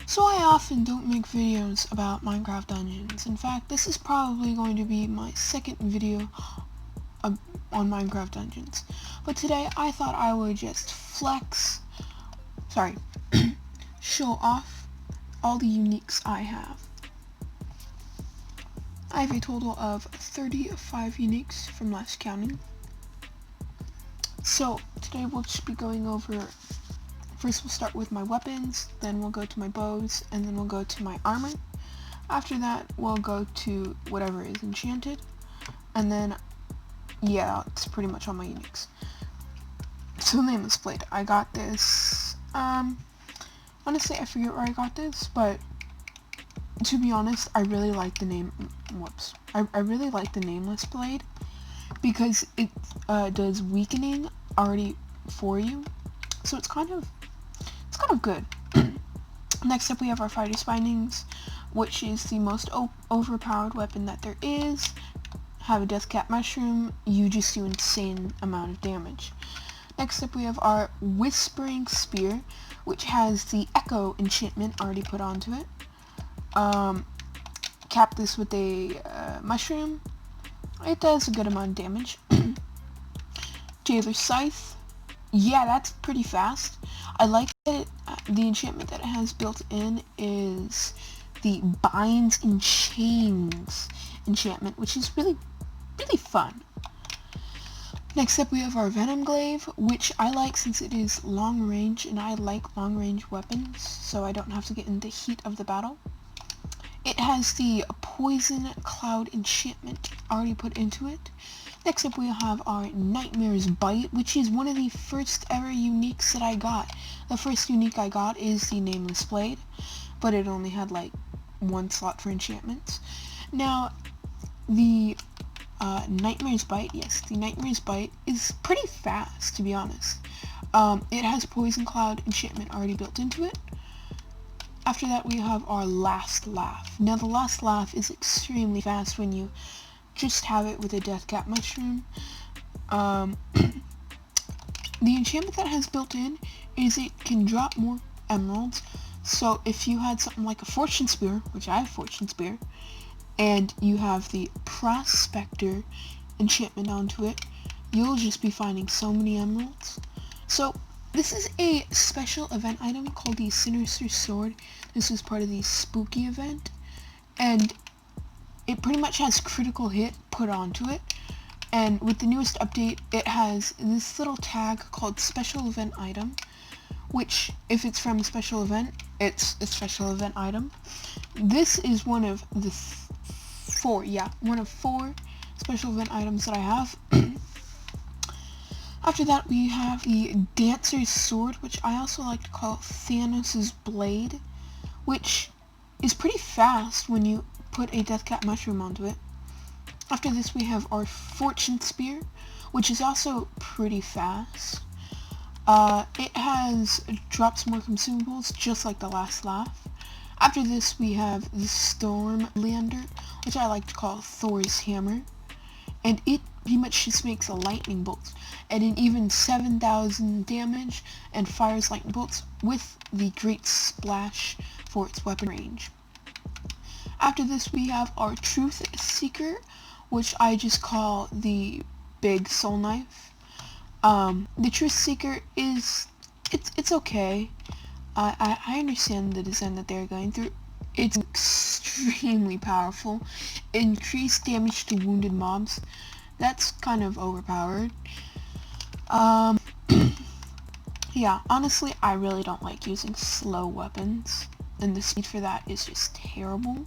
So I often don't make videos about Minecraft Dungeons. In fact, this is probably going to be my second video on Minecraft Dungeons. But today I thought I would just show off all the uniques I have. I have a total of 35 uniques from last counting. So today we'll just be going over. First we'll start with my weapons, then we'll go to my bows, and then we'll go to my armor. After that, we'll go to whatever is enchanted, and then, yeah, it's pretty much all my uniques. So Nameless Blade, I got this, honestly I forget where I got this, but to be honest, I really like the name, I really like the Nameless Blade, because it does weakening already for you, so it's kind of good. Next up we have our Fighter's Bindings, which is the most overpowered weapon that there is. Have a Death Cap Mushroom, you just do insane amount of damage. Next up we have our Whispering Spear, which has the Echo enchantment already put onto it. Cap this with a mushroom. It does a good amount of damage. Jailer's Scythe. Yeah, that's pretty fast. I like that the enchantment that it has built in is the Binds and Chains enchantment, which is really fun. Next up we have our Venom Glaive, which I like since it is long range, and I like long range weapons, so I don't have to get in the heat of the battle. It has the Poison Cloud enchantment already put into it. Next up we have our Nightmare's Bite, which is one of the first ever uniques that I got. The first unique I got is the Nameless Blade, but it only had like one slot for enchantments. Now, the Nightmare's Bite, yes, the Nightmare's Bite is pretty fast, to be honest. It has Poison Cloud enchantment already built into it. After that we have our Last Laugh. Now the Last Laugh is extremely fast when you just have it with a Death Cap Mushroom. The enchantment that has built in is it can drop more emeralds. So if you had something like a Fortune Spear, which I have Fortune Spear, and you have the Prospector enchantment onto it, you'll just be finding so many emeralds. So this is a special event item called the Sinister Sword. This is part of the Spooky event, and it pretty much has critical hit put onto it. And with the newest update, it has this little tag called Special Event Item, which, if it's from a special event, it's a special event item. This is one of the four special event items that I have. After that, we have the Dancer's Sword, which I also like to call Thanos' Blade, which is pretty fast when you put a Death Cap Mushroom onto it. After this, we have our Fortune Spear, which is also pretty fast. It drops more consumables, just like the Last Laugh. After this, we have the Storm Lander, which I like to call Thor's Hammer, and it pretty much just makes a lightning bolt, and an even 7,000 damage, and fires lightning bolts with the Great Splash for its weapon range. After this, we have our Truth Seeker, which I just call the Big Soul Knife. The Truth Seeker is, it's okay. I understand the design that they're going through. It's extremely powerful. Increased damage to wounded mobs. That's kind of overpowered. Yeah, honestly, I really don't like using slow weapons, and the speed for that is just terrible.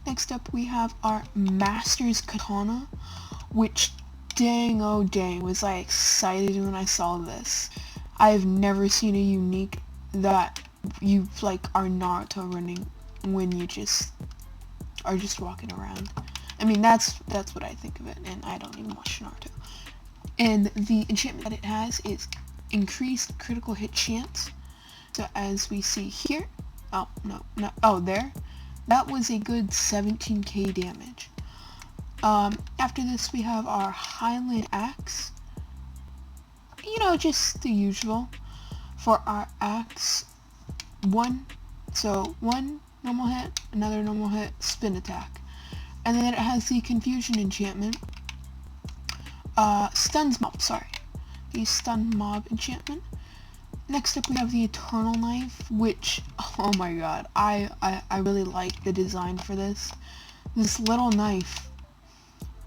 Next up, we have our Master's Katana, which, dang oh dang, was I excited when I saw this. I've never seen a unique that you, like, are Naruto running when you just are just walking around. I mean, that's what I think of it, and I don't even watch Naruto. And the enchantment that it has is increased critical hit chance. So as we see here, there, That was a good 17k damage. After this we have our Highland Axe. You know, just the usual. For our axe, one normal hit, another normal hit, spin attack. And then it has the confusion enchantment. Stuns mob, sorry. The stun mob enchantment. Next up we have the Eternal Knife, which, oh my god, I really like the design for this. This little knife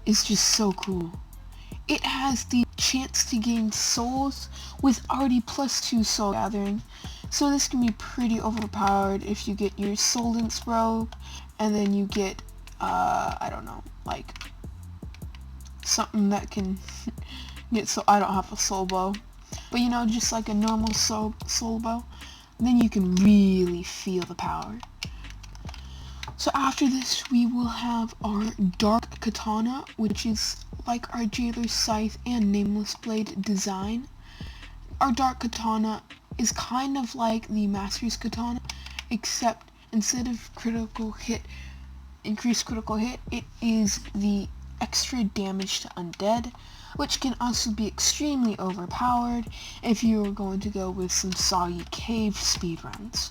is just so cool. It has the chance to gain souls with already +2 soul gathering, so this can be pretty overpowered if you get your soul lance robe, and then you get, I don't know, like, something that can get, so I don't have a soul bow. But you know, just like a normal soul bow, then you can really feel the power. So after this, we will have our Dark Katana, which is like our Jailer's Scythe and Nameless Blade design. Our Dark Katana is kind of like the Master's Katana, except instead of increased critical hit, it is the extra damage to undead, which can also be extremely overpowered if you are going to go with some soggy cave speedruns.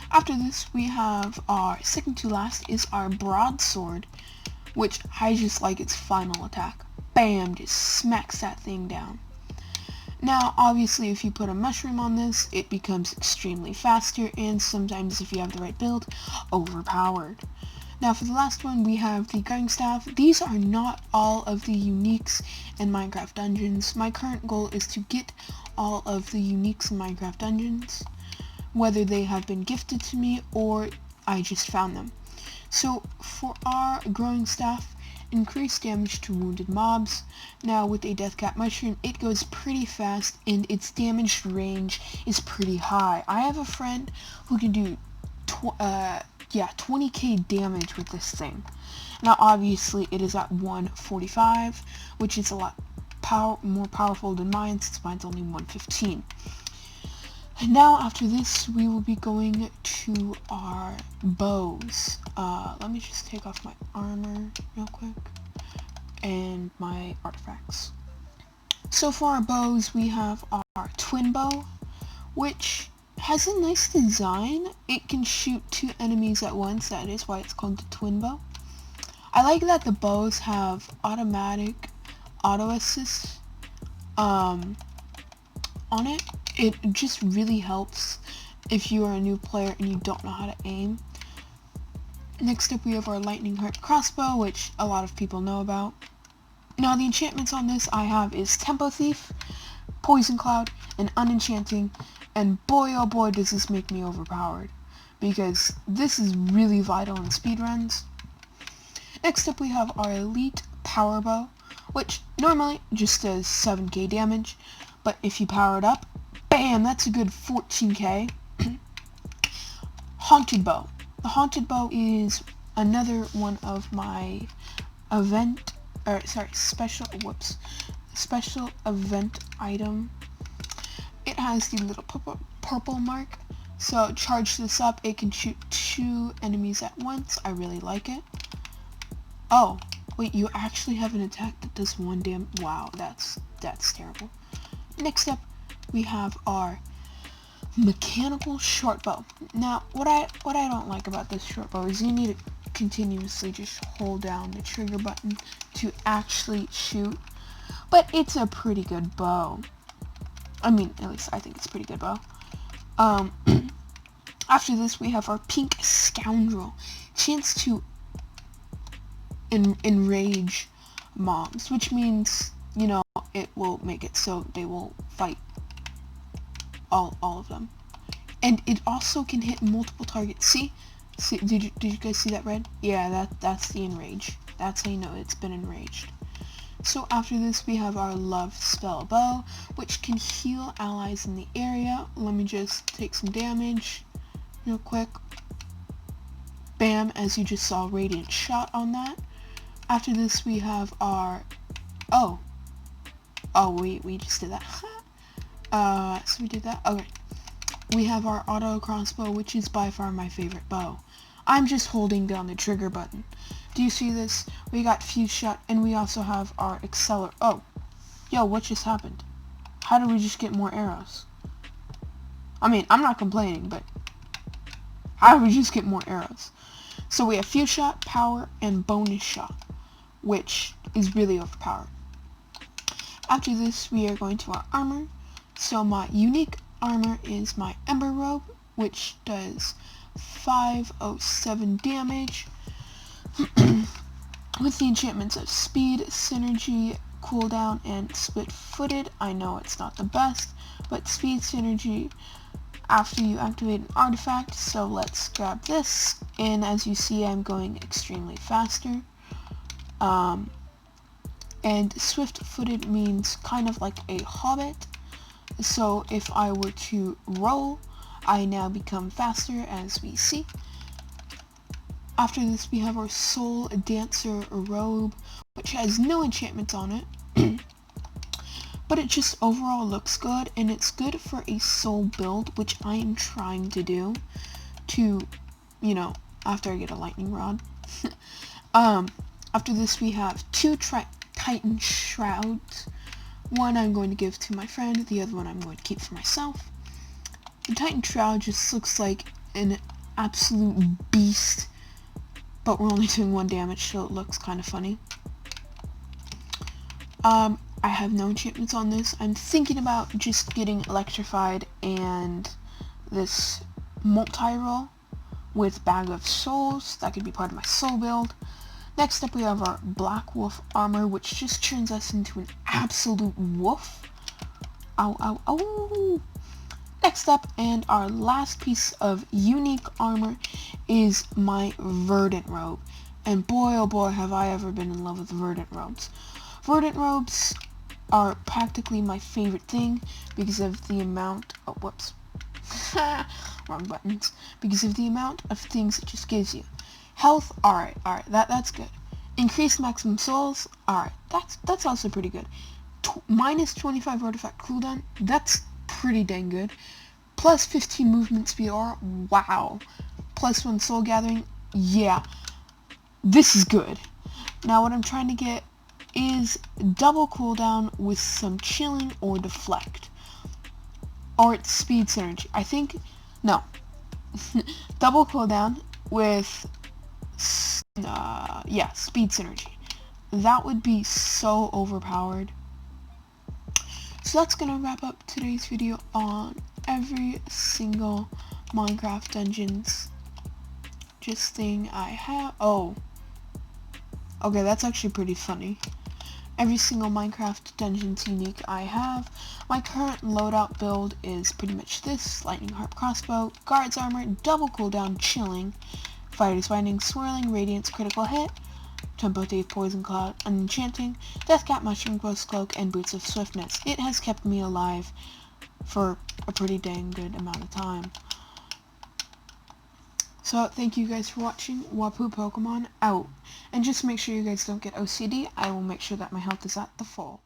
After this, we have our second to last is our broadsword, which I just like its final attack. Bam! Just smacks that thing down. Now, obviously, if you put a mushroom on this, it becomes extremely faster, and sometimes, if you have the right build, overpowered. Now, for the last one, we have the guiding staff. These are not all of the uniques in Minecraft Dungeons. My current goal is to get all of the uniques in Minecraft Dungeons, whether they have been gifted to me or I just found them. So, for our growing staff, increased damage to wounded mobs. Now, with a Deathcap Mushroom, it goes pretty fast, and its damage range is pretty high. I have a friend who can do 20k damage with this thing. Now, obviously, it is at 145, which is a lot more powerful than mine, since mine's only 115. And now, after this, we will be going to our bows. Let me just take off my armor real quick, and my artifacts. So for our bows, we have our twin bow, which has a nice design. It can shoot 2 enemies at once, that is why it's called the twin bow. I like that the bows have automatic auto assist on it. It just really helps if you are a new player and you don't know how to aim. Next up, we have our Lightning Heart crossbow, which a lot of people know about. Now, the enchantments on this I have is Tempo Thief, Poison Cloud, and Unenchanting, and boy oh boy does this make me overpowered, because this is really vital in speedruns. Next up, we have our Elite Power Bow, which normally just does 7k damage, but if you power it up, bam, that's a good 14k. Haunted Bow. The Haunted Bow is another one of my special event item. It has the little purple mark, so charge this up, it can shoot 2 enemies at once. I really like it. Oh, wait, you actually have an attack that does 1 damage. Wow, that's terrible. Next up, we have our mechanical short bow. Now, what I don't like about this short bow is you need to continuously just hold down the trigger button to actually shoot, but it's a pretty good bow. I mean, at least I think it's a pretty good bow. After this, we have our Pink Scoundrel. Chance to enrage mobs, which means, you know, it will make it so they will fight all of them. And it also can hit multiple targets. See, did you guys see that red? Yeah, that's the enrage. That's how you know it's been enraged. So after this, we have our Love Spell Bow, which can heal allies in the area. Let me just take some damage real quick. Bam, as you just saw, Radiant Shot on that. After this, we have our... Oh, we just did that. So we did that. Okay. We have our auto crossbow, which is by far my favorite bow. I'm just holding down the trigger button. Do you see this? We got fuse shot, and we also have our acceler. Oh, yo, what just happened? How did we just get more arrows? I mean, I'm not complaining, but how did we just get more arrows? So we have fuse shot, power, and bonus shot, which is really overpowered. After this, we are going to our armor. So my unique armor is my Ember Robe, which does 507 damage with the enchantments of speed, synergy, cooldown, and split-footed. I know it's not the best, but speed, synergy after you activate an artifact. So let's grab this, and as you see, I'm going extremely faster. And swift-footed means kind of like a hobbit. So if I were to roll, I now become faster, as we see. After this, we have our Soul Dancer robe, which has no enchantments on it. But it just overall looks good, and it's good for a soul build, which I am trying to do to, you know, after I get a lightning rod. After this, we have two Titan shrouds. One I'm going to give to my friend, the other one I'm going to keep for myself. The Titan shroud just looks like an absolute beast, but we're only doing 1 damage, so it looks kind of funny. I have no enchantments on this. I'm thinking about just getting electrified and this multi-roll with Bag of Souls. That could be part of my soul build. Next up, we have our Black Wolf armor, which just turns us into an absolute wolf. Ow, ow, ow. Next up, and our last piece of unique armor is my Verdant robe. And boy, oh boy, have I ever been in love with Verdant robes. Verdant robes are practically my favorite thing because of the amount of, whoops, wrong buttons, because of the amount of things it just gives you. Health, alright, that's good. Increased maximum souls, alright, that's also pretty good. Minus 25 artifact cooldown, that's pretty dang good. Plus 15 movement speed, or wow. Plus 1 soul gathering, yeah, this is good. Now what I'm trying to get is double cooldown with some chilling or deflect. Or it's speed synergy. I think, no. Double cooldown with, yeah, speed synergy. That would be so overpowered. So that's gonna wrap up today's video on every single Minecraft Dungeons just thing I have. Oh. Okay, that's actually pretty funny. Every single Minecraft Dungeons unique I have. My current loadout build is pretty much this: Lightning Harp Crossbow, Guards Armor, Double Cooldown, Chilling, Fire's Binding, Swirling, Radiance, Critical Hit, Tempo Thief, Poison Cloud, Unenchanting, Deathcap, Mushroom Ghost Cloak, and Boots of Swiftness. It has kept me alive for a pretty dang good amount of time. So, thank you guys for watching. Wapuu Pokemon out. And just make sure you guys don't get OCD. I will make sure that my health is at the full.